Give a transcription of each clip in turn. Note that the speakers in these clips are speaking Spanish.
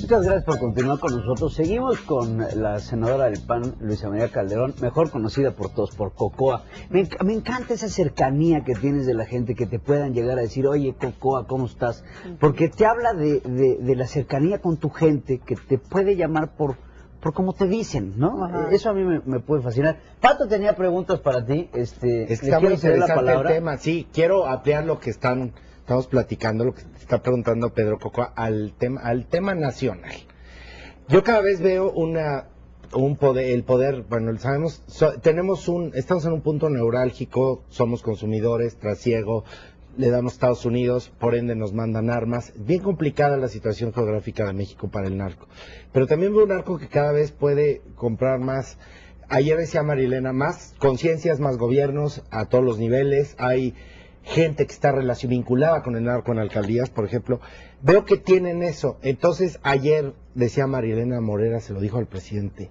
Muchas gracias por continuar con nosotros. Seguimos con la senadora del PAN, Luisa María Calderón, mejor conocida por todos, por Cocoa. Me encanta esa cercanía que tienes de la gente, que te puedan llegar a decir, oye, Cocoa, ¿cómo estás? Porque te habla de la cercanía con tu gente, que te puede llamar por como te dicen, ¿no? Ajá. Eso a mí me puede fascinar. Pato tenía preguntas para ti. Es que está muy interesante el tema. Sí, quiero ampliar lo que estamos platicando, lo que está preguntando Pedro Cocoa, al tema nacional. Yo cada vez veo el poder, bueno, sabemos, estamos en un punto neurálgico, somos consumidores, trasiego, le damos a Estados Unidos, por ende nos mandan armas. Bien complicada la situación geográfica de México para el narco. Pero también veo un narco que cada vez puede comprar más. Ayer decía Marilena, más conciencias, más gobiernos a todos los niveles. Hay gente que está vinculada con el narco en alcaldías, por ejemplo. Veo que tienen eso. Entonces, ayer decía Marilena Morera, se lo dijo al presidente,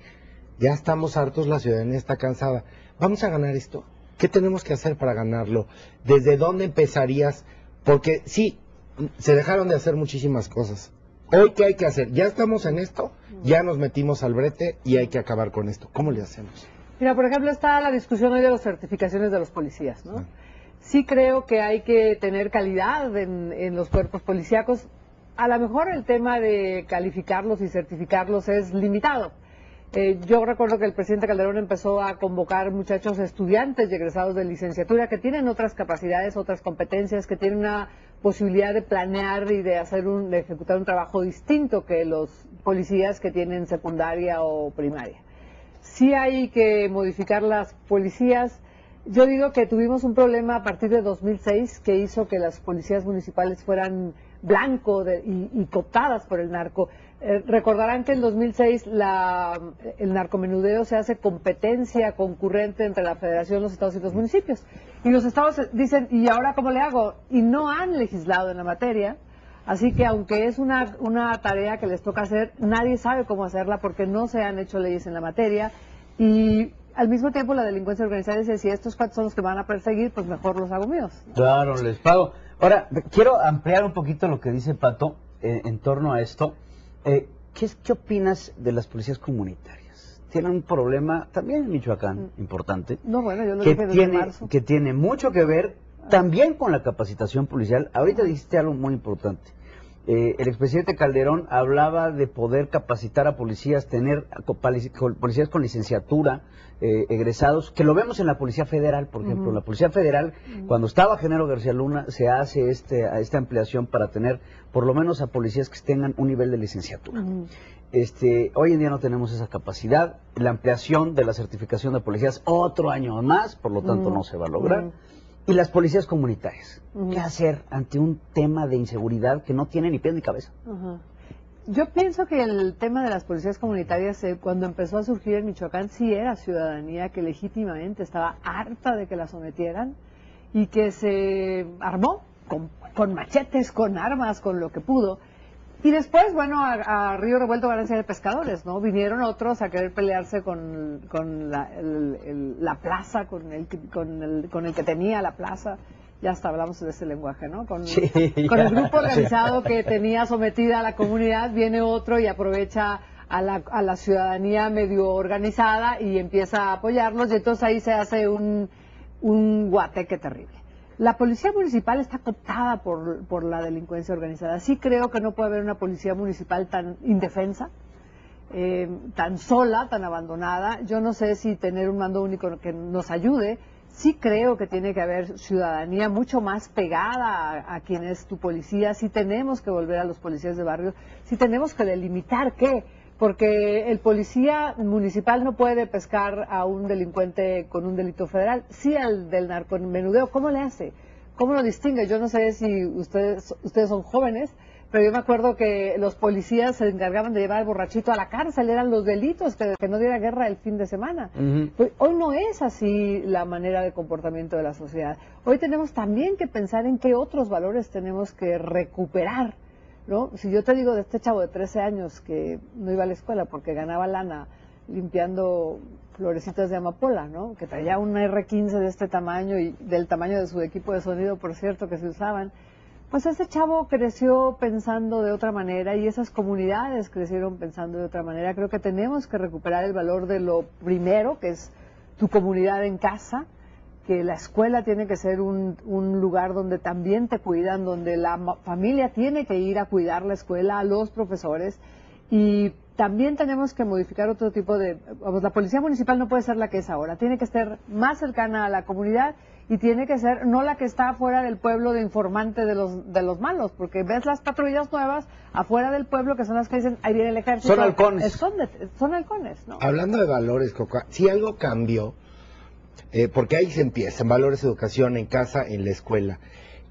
ya estamos hartos, la ciudadanía está cansada. ¿Vamos a ganar esto? ¿Qué tenemos que hacer para ganarlo? ¿Desde dónde empezarías? Porque sí, se dejaron de hacer muchísimas cosas. Hoy, ¿qué hay que hacer? Ya estamos en esto, ya nos metimos al brete y hay que acabar con esto. ¿Cómo le hacemos? Mira, por ejemplo, está la discusión hoy de las certificaciones de los policías, ¿no? Sí creo que hay que tener calidad en los cuerpos policíacos. A lo mejor el tema de calificarlos y certificarlos es limitado. Yo recuerdo que el presidente Calderón empezó a convocar muchachos estudiantes y egresados de licenciatura que tienen otras capacidades, otras competencias, que tienen una posibilidad de planear y de ejecutar un trabajo distinto que los policías que tienen secundaria o primaria. Sí hay que modificar las policías. Yo digo que tuvimos un problema a partir de 2006 que hizo que las policías municipales fueran blanco y cooptadas por el narco. Recordarán que en 2006 el narcomenudeo se hace competencia concurrente entre la Federación, los estados y los municipios. Y los estados dicen, ¿y ahora cómo le hago? Y no han legislado en la materia. Así que aunque es una tarea que les toca hacer, nadie sabe cómo hacerla porque no se han hecho leyes en la materia. Y al mismo tiempo la delincuencia organizada dice, si estos cuatro son los que van a perseguir, pues mejor los hago míos. Claro, les pago. Ahora, quiero ampliar un poquito lo que dice Pato en torno a esto. ¿Qué opinas de las policías comunitarias? Tienen un problema también en Michoacán importante. No, bueno, yo lo dije desde marzo. Que tiene mucho que ver también con la capacitación policial. Ahorita dijiste algo muy importante. El expresidente Calderón hablaba de poder capacitar a policías, tener policías con licenciatura, egresados, que lo vemos en la Policía Federal, por ejemplo. En la Policía Federal, cuando estaba Genaro García Luna, se hace esta ampliación para tener por lo menos a policías que tengan un nivel de licenciatura. Hoy en día no tenemos esa capacidad. La ampliación de la certificación de policías, otro año más, por lo tanto no se va a lograr. Y las policías comunitarias, ¿qué hacer ante un tema de inseguridad que no tiene ni pies ni cabeza? Yo pienso que el tema de las policías comunitarias, cuando empezó a surgir en Michoacán, sí era ciudadanía que legítimamente estaba harta de que la sometieran y que se armó con machetes, con armas, con lo que pudo. Y después, bueno, a Río Revuelto ganancia de pescadores, ¿no? Vinieron otros a querer pelearse con la plaza, con el que tenía la plaza. Ya hasta hablamos de ese lenguaje, ¿no? Con el grupo organizado que tenía sometida a la comunidad, viene otro y aprovecha a la ciudadanía medio organizada y empieza a apoyarlos, y entonces ahí se hace un guateque terrible. La policía municipal está cooptada por la delincuencia organizada. Sí creo que no puede haber una policía municipal tan indefensa, tan sola, tan abandonada. Yo no sé si tener un mando único que nos ayude. Sí creo que tiene que haber ciudadanía mucho más pegada a quien es tu policía. Sí tenemos que volver a los policías de barrio. Sí tenemos que delimitar qué. Porque el policía municipal no puede pescar a un delincuente con un delito federal. Sí al del narcomenudeo, ¿cómo le hace? ¿Cómo lo distingue? Yo no sé si ustedes son jóvenes, pero yo me acuerdo que los policías se encargaban de llevar al borrachito a la cárcel, eran los delitos, que no diera guerra el fin de semana. Pues hoy no es así la manera de comportamiento de la sociedad. Hoy tenemos también que pensar en qué otros valores tenemos que recuperar, ¿no? Si yo te digo de este chavo de 13 años que no iba a la escuela porque ganaba lana limpiando florecitas de amapola, ¿no? Que traía una R15 de este tamaño y del tamaño de su equipo de sonido, por cierto, que se usaban, pues ese chavo creció pensando de otra manera y esas comunidades crecieron pensando de otra manera. Creo que tenemos que recuperar el valor de lo primero, que es tu comunidad en casa, que la escuela tiene que ser un lugar donde también te cuidan, donde la familia tiene que ir a cuidar la escuela, a los profesores, y también tenemos que modificar otro tipo de... Vamos, la policía municipal no puede ser la que es ahora, tiene que estar más cercana a la comunidad y tiene que ser no la que está afuera del pueblo de informante de los malos, porque ves las patrullas nuevas afuera del pueblo que son las que dicen, ahí viene el ejército. Son halcones. Son halcones, ¿no? Hablando de valores, Cocoa, si algo cambió, porque ahí se empiezan, valores, educación en casa, en la escuela.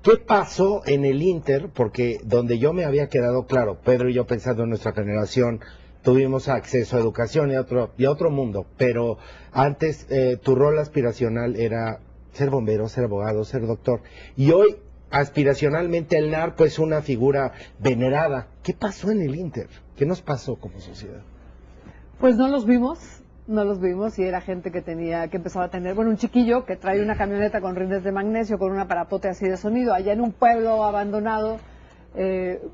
¿Qué pasó en el Inter? Porque donde yo me había quedado claro, Pedro y yo pensando en nuestra generación, tuvimos acceso a educación y a otro mundo, pero antes tu rol aspiracional era ser bombero, ser abogado, ser doctor, y hoy aspiracionalmente el narco es una figura venerada. ¿Qué pasó en el Inter? ¿Qué nos pasó como sociedad? Pues no los vimos y era gente que empezaba a tener, bueno, un chiquillo que trae una camioneta con rines de magnesio, con un aparatote así de sonido, allá en un pueblo abandonado,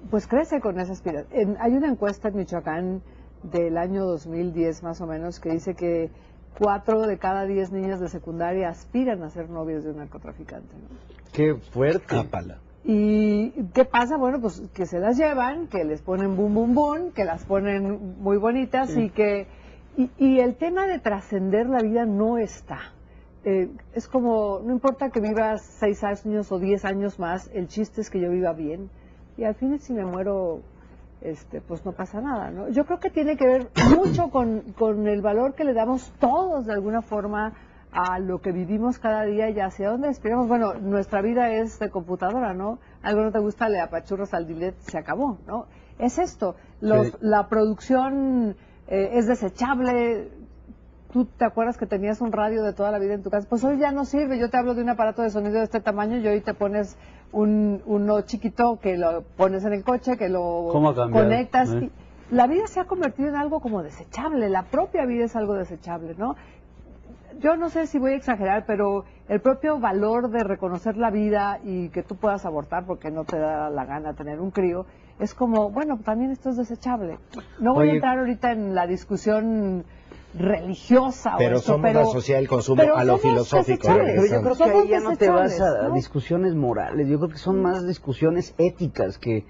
pues crece con esa aspiración. Hay una encuesta en Michoacán del año 2010 más o menos que dice que 4 de cada 10 niñas de secundaria aspiran a ser novios de un narcotraficante, ¿no? ¡Qué fuerte! Ápala. ¿Y qué pasa? Bueno, pues que se las llevan, que les ponen bum bum bum, que las ponen muy bonitas y que... Y el tema de trascender la vida no está. Es como, no importa que vivas 6 años o 10 años más, el chiste es que yo viva bien. Y al fin, si me muero, pues no pasa nada, ¿no? Yo creo que tiene que ver mucho con el valor que le damos todos de alguna forma a lo que vivimos cada día y hacia dónde aspiramos. Bueno, nuestra vida es de computadora, ¿no? Algo no te gusta, le apachurras al delete, se acabó, ¿no? Es esto. La producción es desechable. Tú te acuerdas que tenías un radio de toda la vida en tu casa, pues hoy ya no sirve. Yo te hablo de un aparato de sonido de este tamaño y hoy te pones uno chiquito que lo pones en el coche, que lo conectas. Y la vida se ha convertido en algo como desechable, la propia vida es algo desechable, ¿no? Yo no sé si voy a exagerar, pero el propio valor de reconocer la vida y que tú puedas abortar porque no te da la gana tener un crío, es como, bueno, también esto es desechable. No voy a entrar ahorita en la discusión religiosa, pero somos la sociedad del consumo a lo filosófico. Pero yo creo que ahí ya no te vas a discusiones morales, yo creo que son más discusiones éticas, que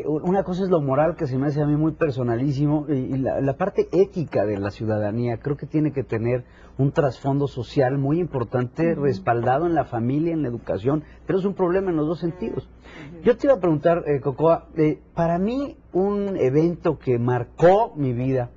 una cosa es lo moral, que se me hace a mí muy personalísimo, y la parte ética de la ciudadanía creo que tiene que tener un trasfondo social muy importante, respaldado en la familia, en la educación, pero es un problema en los dos sentidos. Yo te iba a preguntar, Cocoa, para mí un evento que marcó mi vida,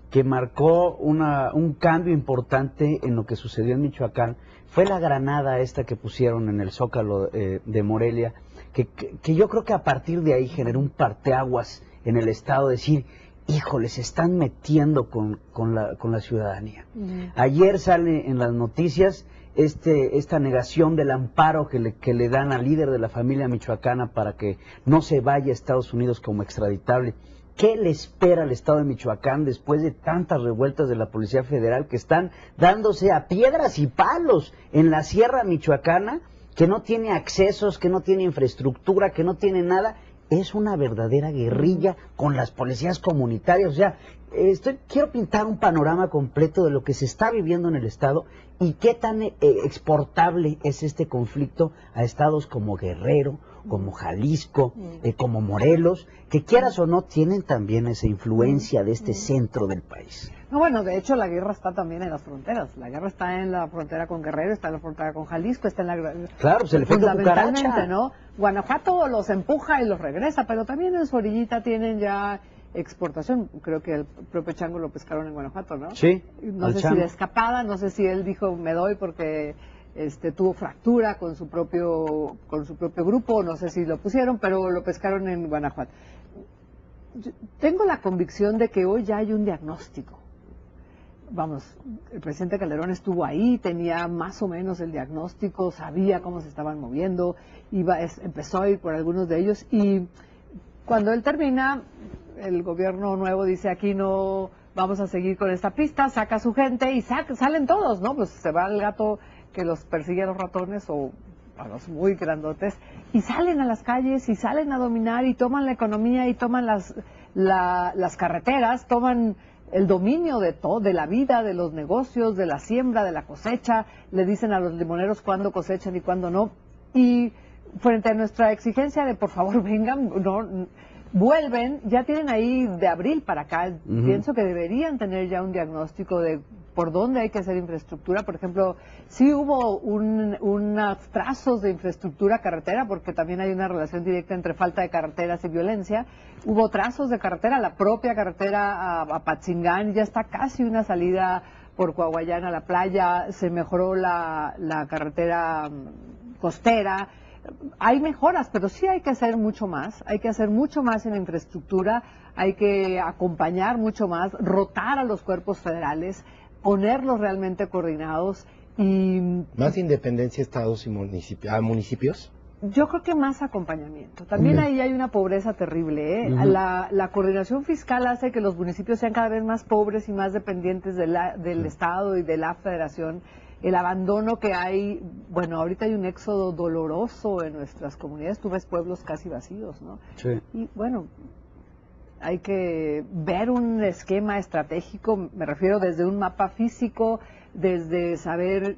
que marcó un cambio importante en lo que sucedió en Michoacán, fue la granada esta que pusieron en el Zócalo de Morelia, que yo creo que a partir de ahí generó un parteaguas en el Estado, decir, híjole, se están metiendo con la ciudadanía. Ayer sale en las noticias esta negación del amparo que le dan al líder de la familia michoacana para que no se vaya a Estados Unidos como extraditable. ¿Qué le espera al Estado de Michoacán después de tantas revueltas de la Policía Federal que están dándose a piedras y palos en la Sierra Michoacana, que no tiene accesos, que no tiene infraestructura, que no tiene nada? Es una verdadera guerrilla con las policías comunitarias. O sea, quiero pintar un panorama completo de lo que se está viviendo en el Estado y qué tan exportable es este conflicto a estados como Guerrero, como Jalisco, como Morelos, que quieras o no tienen también esa influencia de este centro del país. No, bueno, de hecho la guerra está también en las fronteras. La guerra está en la frontera con Guerrero, está en la frontera con Jalisco, está en la... Claro, se le fue cucaracha, ¿no? Guanajuato los empuja y los regresa, pero también en su orillita tienen ya exportación. Creo que el propio Chango lo pescaron en Guanajuato, ¿no? Sí. No sé si de escapada, no sé si él dijo me doy porque tuvo fractura con su propio grupo, no sé si lo pusieron, pero lo pescaron en Guanajuato. Yo tengo la convicción de que hoy ya hay un diagnóstico. Vamos, el presidente Calderón estuvo ahí, tenía más o menos el diagnóstico, sabía cómo se estaban moviendo, empezó a ir por algunos de ellos y cuando él termina, el gobierno nuevo dice aquí no vamos a seguir con esta pista, saca a su gente y salen todos, ¿no? Pues se va el gato que los persigue a los ratones o vamos, muy grandotes, y salen a las calles, y salen a dominar, y toman la economía, y toman las carreteras, toman el dominio de todo, de la vida, de los negocios, de la siembra, de la cosecha, le dicen a los limoneros cuándo cosechan y cuándo no, y frente a nuestra exigencia de por favor vengan, no, vuelven, ya tienen ahí de abril para acá, pienso que deberían tener ya un diagnóstico de por dónde hay que hacer infraestructura. Por ejemplo, sí hubo unos trazos de infraestructura carretera, porque también hay una relación directa entre falta de carreteras y violencia. Hubo trazos de carretera, la propia carretera a Patzingán, ya está casi una salida por Coahuayán a la playa, se mejoró la carretera costera. Hay mejoras, pero sí hay que hacer mucho más en la infraestructura, hay que acompañar mucho más, rotar a los cuerpos federales, ponerlos realmente coordinados y... ¿Más independencia estados y municipios? Yo creo que más acompañamiento. También ahí hay una pobreza terrible, ¿eh? La coordinación fiscal hace que los municipios sean cada vez más pobres y más dependientes del Estado y de la Federación. El abandono que hay, bueno, ahorita hay un éxodo doloroso en nuestras comunidades, tú ves pueblos casi vacíos, ¿no? Sí. Y bueno, hay que ver un esquema estratégico, me refiero desde un mapa físico, desde saber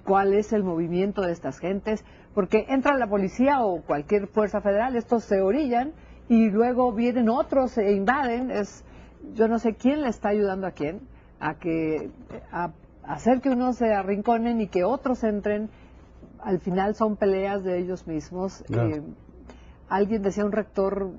cuál es el movimiento de estas gentes, porque entra la policía o cualquier fuerza federal, estos se orillan y luego vienen otros e invaden, yo no sé quién le está ayudando a quién, a hacer que unos se arrinconen y que otros entren, al final son peleas de ellos mismos. Claro. Alguien decía, el rector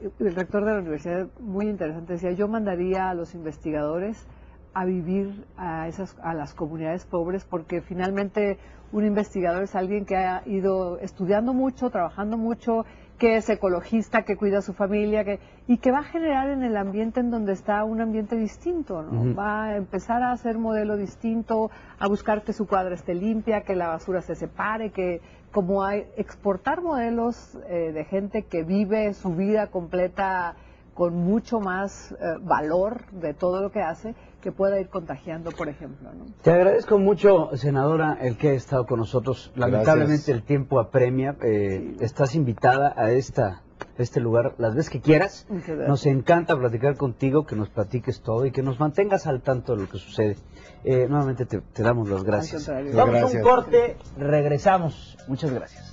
de la universidad, muy interesante, decía, yo mandaría a los investigadores a vivir a las comunidades pobres, porque finalmente un investigador es alguien que ha ido estudiando mucho, trabajando mucho, que es ecologista, que cuida a su familia, y que va a generar en el ambiente en donde está un ambiente distinto, ¿no? Va a empezar a hacer modelo distinto, a buscar que su cuadra esté limpia, que la basura se separe, que como hay exportar modelos de gente que vive su vida completa con mucho más valor de todo lo que hace, que pueda ir contagiando, por ejemplo, ¿no? Te agradezco mucho, senadora, el que ha estado con nosotros. Lamentablemente Gracias. el tiempo apremia. Sí. Estás invitada a este lugar las veces que quieras. Muchas gracias. Nos encanta platicar contigo, que nos platiques todo y que nos mantengas al tanto de lo que sucede. Nuevamente te damos las gracias. Al contrario. Vamos a un Gracias. corte, regresamos. Muchas gracias.